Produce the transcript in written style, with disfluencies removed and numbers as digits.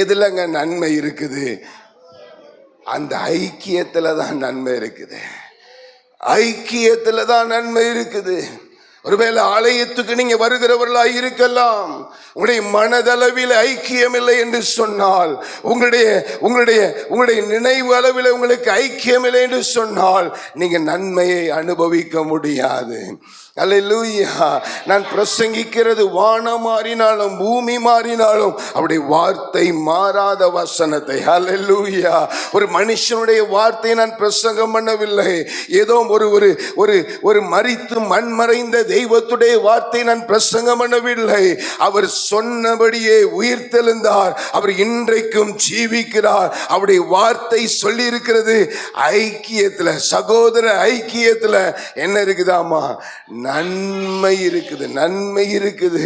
எதுலங்க நன்மை இருக்குது? அந்த ஐக்கியத்துல தான் நன்மை இருக்குது. ஐக்கியத்துல தான் நன்மை இருக்குது. ஒருவேளை ஆலயத்துக்கு நீங்க வருகிறவர்களாய் இருக்கலாம், உங்களுடைய மனதளவில் ஐக்கியம் இல்லை என்று சொன்னால், உங்களுடைய நினைவு அளவில் உங்களுக்கு ஐக்கியம் இல்லை என்று சொன்னால், நீங்க நன்மையை அனுபவிக்க முடியாது. அல்லேலூயா. நான் பிரசங்கிக்கிறது வானம் மாறினாலும் பூமி மாறினாலும் அவருடைய வார்த்தை மாறாத வசனத்தை. அல்லேலூயா. ஒரு மனுஷனுடைய வார்த்தையை நான் பிரசங்கம் பண்ணவில்லை. ஏதோ ஒரு மரித்து மண்மறைந்த தெய்வத்துடைய வார்த்தை நான் பிரசங்கம் பண்ணவில்லை. அவர் சொன்னபடியே உயிர்த்தெழுந்தார். அவர் இன்றைக்கும் ஜீவிக்கிறார். அவருடைய வார்த்தை சொல்லி இருக்கிறது. ஐக்கியத்துல, சகோதர ஐக்கியத்துல என்ன இருக்குதாமா? நன்மை இருக்குது, நன்மை இருக்குது.